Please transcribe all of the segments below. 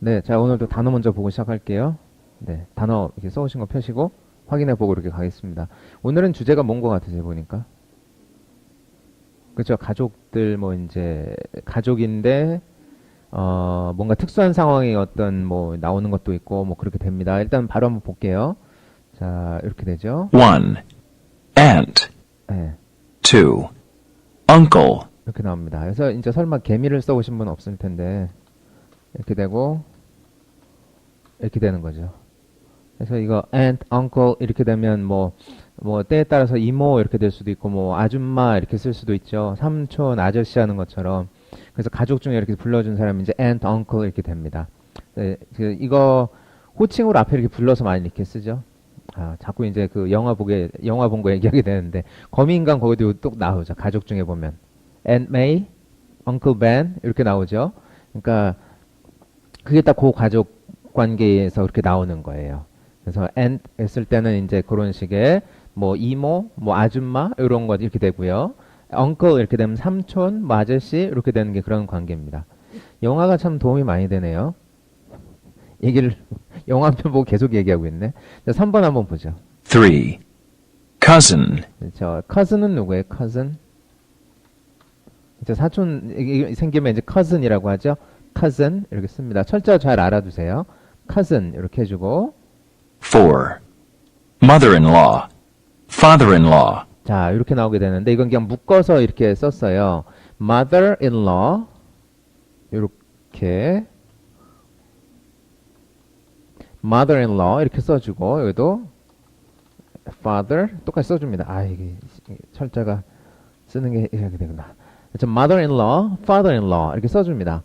네, 자, 오늘도 단어 먼저 보고 시작할게요. 네, 단어 이렇게 써오신 거 펴시고 확인해 보고 이렇게 가겠습니다. 오늘은 주제가 뭔 것 같으세요, 보니까? 그렇죠. 가족들, 뭐, 이제, 가족인데, 뭔가 특수한 상황이 어떤, 뭐, 나오는 것도 있고, 뭐, 그렇게 됩니다. 일단 바로 한번 볼게요. 자, 이렇게 되죠. 1. Aunt. 네, 2. Uncle. 이렇게 나옵니다. 그래서 이제 설마 개미를 써오신 분 없을 텐데, 이렇게 되고, 이렇게 되는 거죠. 그래서 이거 aunt, uncle 이렇게 되면 뭐 때에 따라서 이모 이렇게 될 수도 있고 뭐 아줌마 이렇게 쓸 수도 있죠. 삼촌, 아저씨 하는 것처럼. 그래서 가족 중에 이렇게 불러준 사람이 이제 aunt, uncle 이렇게 됩니다. 네, 이거 호칭으로 앞에 이렇게 불러서 많이 이렇게 쓰죠. 아, 자꾸 이제 그 영화 본 거 얘기하게 되는데 거미인간 거기도 또 나오죠. 가족 중에 보면 aunt May, uncle Ben 이렇게 나오죠. 그러니까 그게 딱 그 가족 관계에서 그렇게 나오는 거예요. 그래서 aunt 했을 때는 이제 그런 식의 뭐 이모, 뭐 아줌마 이런 것 이렇게 되고요. uncle 이렇게 되면 삼촌, 뭐 아저씨 이렇게 되는 게 그런 관계입니다. 영화가 참 도움이 많이 되네요. 얘기를 영화 한 편 보고 계속 얘기하고 있네. 자, 3번 한번 보죠. 3. Cousin. 저 cousin은 누구예요? cousin? 저 사촌 생기면 이제 cousin이라고 하죠. cousin 이렇게 씁니다. 철자 잘 알아두세요. cousin 이렇게 해주고 4. Mother-in-law. Father-in-law. 자 이렇게 나오게 되는데 이건 그냥 묶어서 이렇게 썼어요. mother-in-law 이렇게 mother-in-law 이렇게 써주고 여기도 father 똑같이 써줍니다. 아 이게 철자가 쓰는 게 이렇게 되구나. 그래서 mother-in-law, father-in-law 이렇게 써줍니다.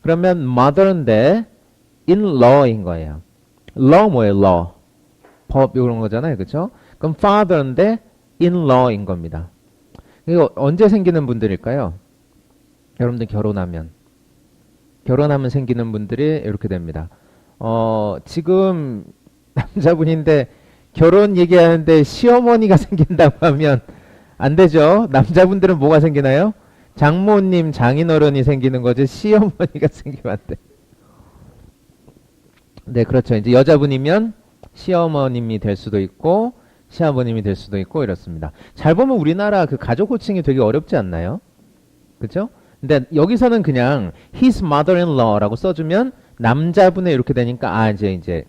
그러면 mother인데 in-law인 거예요. law 뭐예요? law. 법 이런 거잖아요. 그렇죠? 그럼 father인데 in-law인 겁니다. 이거 언제 생기는 분들일까요? 여러분들 결혼하면 생기는 분들이 이렇게 됩니다. 지금 남자분인데 결혼 얘기하는데 시어머니가 생긴다고 하면 안 되죠. 남자분들은 뭐가 생기나요? 장모님, 장인어른이 생기는 거지 시어머니가 생기면 안 돼. 네, 그렇죠. 이제 여자분이면 시어머님이 될 수도 있고 시아버님이 될 수도 있고 이렇습니다. 잘 보면 우리나라 그 가족 호칭이 되게 어렵지 않나요? 그렇죠? 근데 여기서는 그냥 his mother-in-law라고 써주면 남자분의 이렇게 되니까 아 이제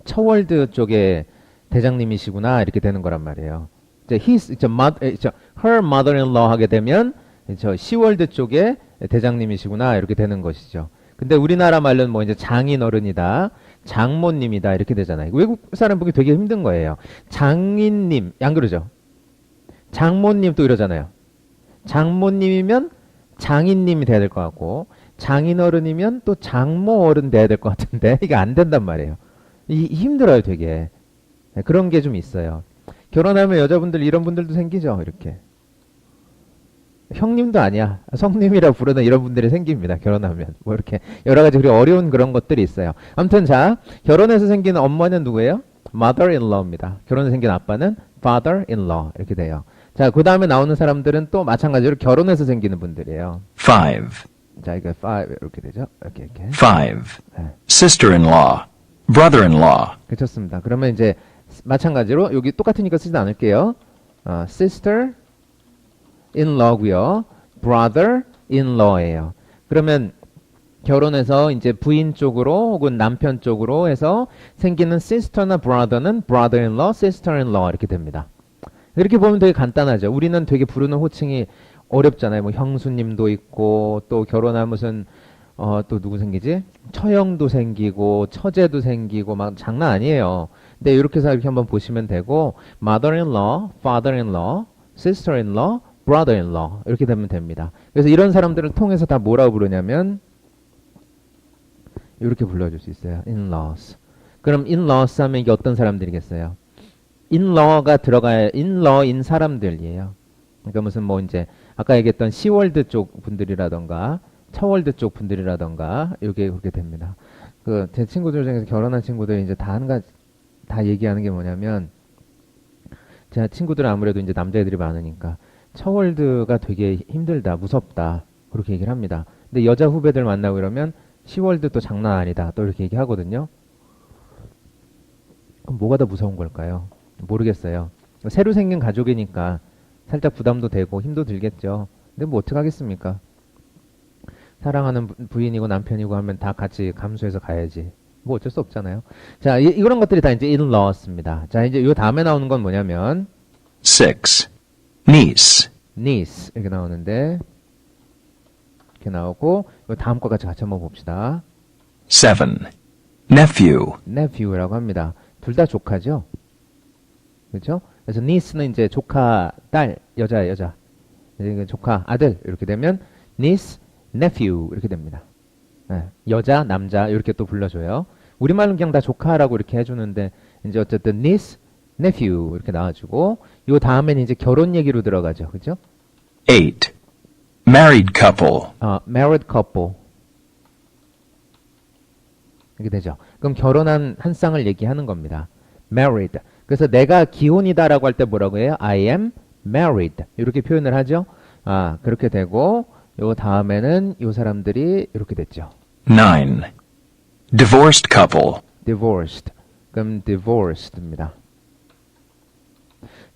처월드 쪽에 대장님이시구나 이렇게 되는 거란 말이에요. 이제 her mother-in-law 하게 되면 저 시월드 쪽에 대장님이시구나 이렇게 되는 것이죠. 근데 우리나라 말로는 뭐 이제 장인어른이다, 장모님이다 이렇게 되잖아요. 외국 사람 보기 되게 힘든 거예요. 장인님 안 그러죠? 장모님 또 이러잖아요. 장모님이면 장인님이 돼야 될 것 같고 장인어른이면 또 장모어른 돼야 될 것 같은데 이게 안 된단 말이에요. 힘들어요 되게. 네, 그런 게 좀 있어요. 결혼하면 여자분들 이런 분들도 생기죠. 이렇게. 형님도 아니야. 성님이라 부르는 이런 분들이 생깁니다. 결혼하면. 뭐 이렇게 여러 가지 그리고 어려운 그런 것들이 있어요. 아무튼 자, 결혼해서 생긴 엄마는 누구예요? mother-in-law입니다. 결혼해서 생긴 아빠는 father-in-law 이렇게 돼요. 자, 그 다음에 나오는 사람들은 또 마찬가지로 결혼해서 생기는 분들이에요. 5. 자, 이거 5 이렇게 되죠. 이렇게. 5. 네. Sister-in-law. Brother-in-law. 그렇습니다. 그러면 이제 마찬가지로 여기 똑같으니까 쓰지 않을게요. sister in law고요. brother in law예요. 그러면 결혼해서 이제 부인 쪽으로 혹은 남편 쪽으로 해서 생기는 sister나 brother는 brother in law, sister in law 이렇게 됩니다. 이렇게 보면 되게 간단하죠. 우리는 되게 부르는 호칭이 어렵잖아요. 뭐 형수님도 있고 또 결혼하면 무슨 또 누구 생기지? 처형도 생기고 처제도 생기고 막 장난 아니에요. 근데 이렇게 해서 이렇게 한번 보시면 되고 mother-in-law, father-in-law, sister-in-law, brother-in-law 이렇게 되면 됩니다. 그래서 이런 사람들을 통해서 다 뭐라고 부르냐면 이렇게 불러줄 수 있어요. in-laws. 그럼 in-laws 하면 이게 어떤 사람들이겠어요? in-law가 들어가야 in-law인 사람들이에요. 그러니까 무슨 뭐 이제 아까 얘기했던 시월드 쪽 분들이라던가 처월드 쪽 분들이라던가 이렇게 그렇게 됩니다. 그 제 친구들 중에서 결혼한 친구들이 이제 다 얘기하는 게 뭐냐면 제 친구들은 아무래도 이제 남자애들이 많으니까 처월드가 되게 힘들다, 무섭다 그렇게 얘기를 합니다. 근데 여자 후배들 만나고 이러면 시월드 또 장난 아니다. 또 이렇게 얘기하거든요. 그럼 뭐가 더 무서운 걸까요? 모르겠어요. 새로 생긴 가족이니까 살짝 부담도 되고 힘도 들겠죠. 근데 뭐 어떡하겠습니까? 사랑하는 부인이고 남편이고 하면 다 같이 감수해서 가야지. 뭐 어쩔 수 없잖아요. 자, 이런 것들이 다 이제 in-laws입니다. 자, 이제 요 다음에 나오는 건 뭐냐면 6. Niece. niece 이렇게 나오는데 이렇게 나오고 요 다음 거까지 같이 한번 봅시다. 7. Nephew. nephew라고 합니다. 둘 다 조카죠. 그렇죠? 그래서 niece는 이제 조카 딸 여자예요, 여자. 이제 조카 아들 이렇게 되면 niece, nephew 이렇게 됩니다. 네, 여자, 남자 이렇게 또 불러줘요. 우리말은 그냥 다 조카라고 이렇게 해주는데 이제 어쨌든 niece, nephew 이렇게 나와주고 요 다음에는 이제 결혼 얘기로 들어가죠, 그렇죠? 8. Married couple. married couple 이렇게 되죠. 그럼 결혼한 한 쌍을 얘기하는 겁니다. married. 그래서 내가 기혼이다라고 할 때 뭐라고 해요? I am married 이렇게 표현을 하죠. 그렇게 되고 요 다음에는 요 사람들이 이렇게 됐죠. 9. Divorced couple. divorced. 그럼 divorced입니다.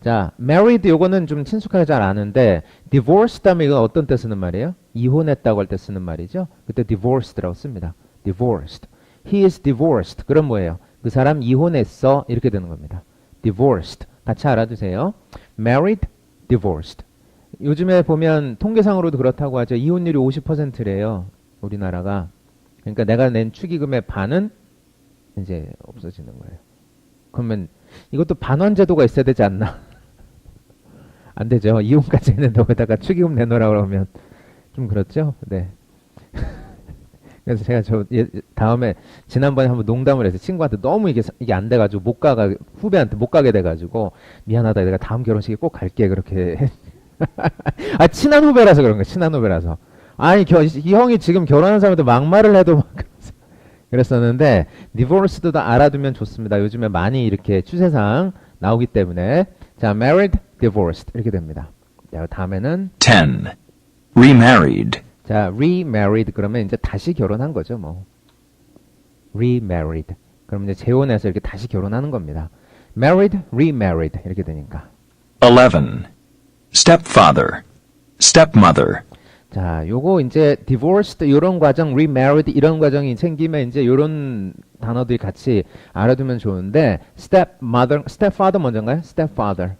자, married 요거는 좀 친숙하게 잘 아는데 divorced 하면 이건 어떤 때 쓰는 말이에요? 이혼했다고 할 때 쓰는 말이죠. 그때 divorced라고 씁니다. divorced. He is divorced. 그럼 뭐예요? 그 사람 이혼했어. 이렇게 되는 겁니다. divorced. 같이 알아두세요. married, divorced. 요즘에 보면 통계상으로도 그렇다고 하죠. 이혼율이 50%래요. 우리나라가. 그러니까 내가 낸 축의금의 반은 이제 없어지는 거예요. 그러면 이것도 반환 제도가 있어야 되지 않나? 안 되죠. 이혼까지 했는데 거기다가 축의금 내놓으라고 그러면 좀 그렇죠? 네. 그래서 제가 다음에 지난번에 한번 농담을 해서 친구한테 너무 이게 안 돼가지고 후배한테 못 가게 돼가지고 미안하다 내가 다음 결혼식에 꼭 갈게 그렇게 친한 후배라서 그런 거야. 친한 후배라서. 아니 이 형이 지금 결혼한 사람한테 막말을 해도 막 그랬었는데 divorced도 알아두면 좋습니다. 요즘에 많이 이렇게 추세상 나오기 때문에 자 married, divorced 이렇게 됩니다. 자 다음에는 10. Remarried. 자 remarried 그러면 이제 다시 결혼한 거죠 뭐. remarried 그럼 이제 재혼해서 이렇게 다시 결혼하는 겁니다. married, remarried 이렇게 되니까 11. Stepfather. Stepmother. 자, 요거 이제 divorced 요런 과정, remarried 이런 과정이 생기면 이제 요런 단어들이 같이 알아두면 좋은데 stepmother, stepfather 먼저인가요? stepfather,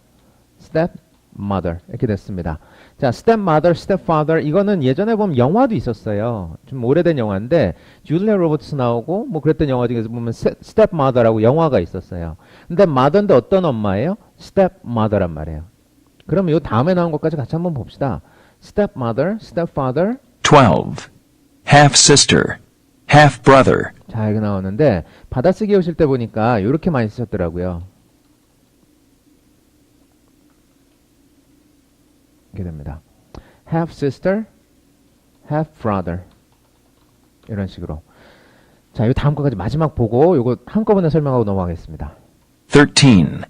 stepmother 이렇게 됐습니다. 자, stepmother, stepfather 이거는 예전에 보면 영화도 있었어요. 좀 오래된 영화인데 줄리아 로버츠 나오고 뭐 그랬던 영화 중에서 보면 stepmother라고 영화가 있었어요. 근데 mother인데 어떤 엄마예요? stepmother란 말이에요. 그럼 요 다음에 나온 것까지 같이 한번 봅시다. stepmother, stepfather. 12. Half sister. Half brother. 자, 이거 나오는데 받아쓰기 오실 때 보니까 이렇게 많이 쓰셨더라고요. 이렇게 됩니다. half sister, half brother. 이런 식으로. 자, 이 다음 거까지 마지막 보고 이거 한꺼번에 설명하고 넘어가겠습니다. 13.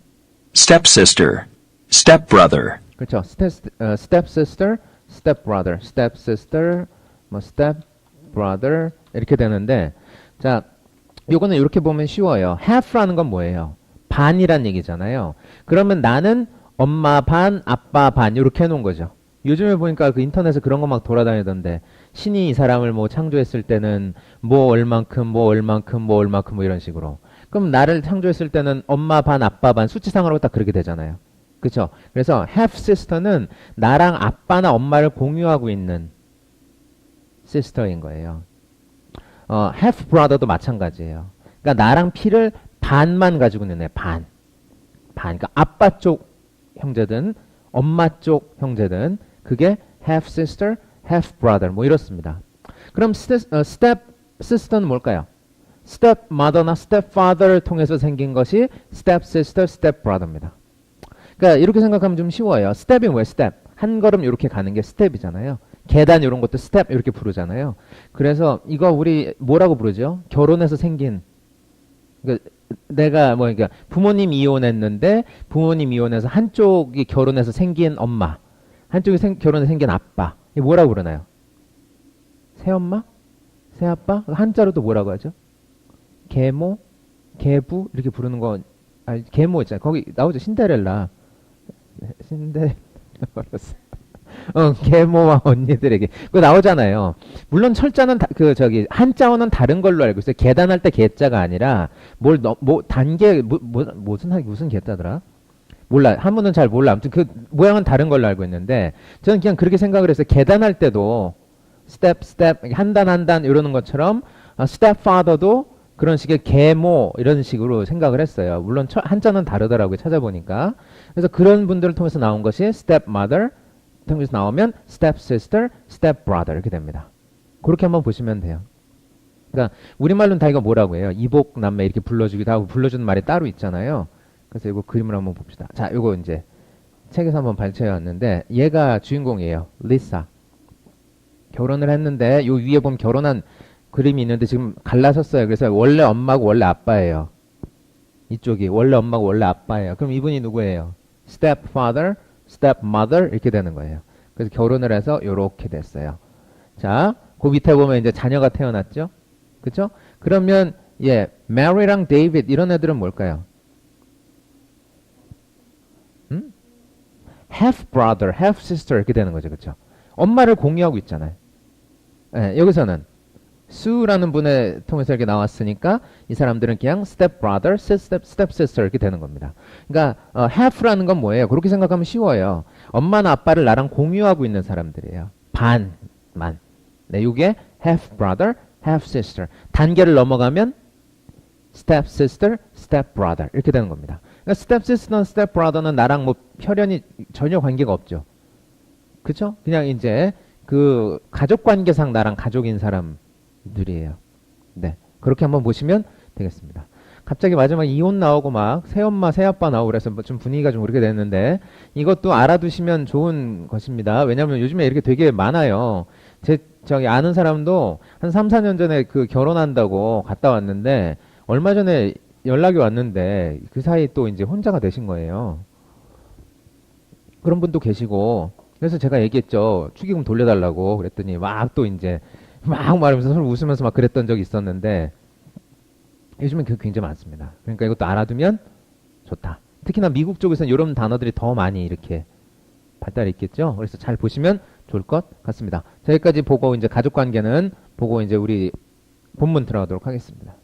Stepsister. Stepbrother. 그렇죠. stepsister, stepbrother, stepsister, 뭐 stepbrother 이렇게 되는데 자, 요거는 이렇게 보면 쉬워요. half라는 건 뭐예요? 반이란 얘기잖아요. 그러면 나는 엄마 반, 아빠 반 이렇게 해놓은 거죠. 요즘에 보니까 그 인터넷에 그런 거 막 돌아다니던데 신이 이 사람을 뭐 창조했을 때는 뭐 얼만큼 뭐 얼만큼 뭐 얼만큼 뭐 이런 식으로. 그럼 나를 창조했을 때는 엄마 반, 아빠 반 수치상으로 딱 그렇게 되잖아요. 그렇죠? 그래서 half sister는 나랑 아빠나 엄마를 공유하고 있는 sister인 거예요. half brother도 마찬가지예요. 그러니까 나랑 피를 반만 가지고 있는 애, 반. 그러니까 아빠 쪽 형제든 엄마 쪽 형제든 그게 half sister, half brother 뭐 이렇습니다. 그럼 step sister는 뭘까요? step mother나 step father를 통해서 생긴 것이 step sister, step brother입니다. 그러니까 이렇게 생각하면 좀 쉬워요. step이 뭐예요? step. 한 걸음 이렇게 가는 게 step이잖아요. 계단 이런 것도 step 이렇게 부르잖아요. 그래서 이거 우리 뭐라고 부르죠? 결혼해서 생긴 그러니까 내가 뭐 그러니까 부모님 이혼했는데 부모님 이혼해서 한쪽이 결혼해서 생긴 엄마, 한쪽이 결혼해서 생긴 아빠. 이 뭐라고 그러나요? 새엄마? 새아빠? 한자로도 뭐라고 하죠? 계모? 계부? 이렇게 부르는 거, 계모 있잖아요. 거기 나오죠. 신데렐라. 신데렐라. 계모와 언니들에게. 그거 나오잖아요. 물론 철자는 한자어는 다른 걸로 알고 있어요. 계단할 때 계자가 아니라, 단계, 무슨 계자더라? 몰라. 한문은 잘 몰라. 아무튼 그 모양은 다른 걸로 알고 있는데, 저는 그냥 그렇게 생각을 했어요. 계단할 때도, 스텝, 한 단, 이러는 것처럼, stepfather도 그런 식의 계모, 이런 식으로 생각을 했어요. 물론 한자는 다르더라고요. 찾아보니까. 그래서 그런 분들을 통해서 나온 것이 stepmother, 통해서 나오면 stepsister, stepbrother 이렇게 됩니다. 그렇게 한번 보시면 돼요. 그러니까 우리말로는 다 이거 뭐라고 해요? 이복 남매 이렇게 불러주기도 하고 불러주는 말이 따로 있잖아요. 그래서 이거 그림을 한번 봅시다. 자, 이거 이제 책에서 한번 발췌해 왔는데 얘가 주인공이에요. 리사. 결혼을 했는데 요 위에 보면 결혼한 그림이 있는데 지금 갈라섰어요. 그래서 원래 엄마고 원래 아빠예요. 이쪽이 원래 엄마고 원래 아빠예요. 그럼 이분이 누구예요? stepfather, stepmother 이렇게 되는 거예요. 그래서 결혼을 해서 요렇게 됐어요. 자, 그 밑에 보면 이제 자녀가 태어났죠? 그쵸? 그러면 Mary랑 David 이런 애들은 뭘까요? half brother, half sister 이렇게 되는 거죠. 그쵸? 엄마를 공유하고 있잖아요. 여기서는 수라는 분을 통해서 이렇게 나왔으니까 이 사람들은 그냥 step brother, step sister 이렇게 되는 겁니다. 그러니까 half라는 건 뭐예요? 그렇게 생각하면 쉬워요. 엄마나 아빠를 나랑 공유하고 있는 사람들이에요. 반만. 네, 이게 half brother, half sister. 단계를 넘어가면 step sister, step brother 이렇게 되는 겁니다. 그러니까 step sister나 step brother는 나랑 뭐 혈연이 전혀 관계가 없죠. 그쵸? 그냥 이제 그 가족 관계상 나랑 가족인 사람들이에요. 네. 그렇게 한번 보시면 되겠습니다. 갑자기 마지막 이혼 나오고 막 새엄마, 새아빠 나오고 그래서 뭐 좀 분위기가 좀 그렇게 됐는데 이것도 알아두시면 좋은 것입니다. 왜냐면 요즘에 이렇게 되게 많아요. 저기 아는 사람도 한 3, 4년 전에 그 결혼한다고 갔다 왔는데 얼마 전에 연락이 왔는데 그 사이 또 이제 혼자가 되신 거예요. 그런 분도 계시고 그래서 제가 얘기했죠. 축의금 돌려달라고 그랬더니 막 또 이제 막 말하면서 서로 웃으면서 막 그랬던 적이 있었는데 요즘엔 그게 굉장히 많습니다. 그러니까 이것도 알아두면 좋다. 특히나 미국 쪽에서는 이런 단어들이 더 많이 이렇게 발달이 있겠죠. 그래서 잘 보시면 좋을 것 같습니다. 자, 여기까지 보고 이제 가족 관계는 보고 이제 우리 본문 들어가도록 하겠습니다.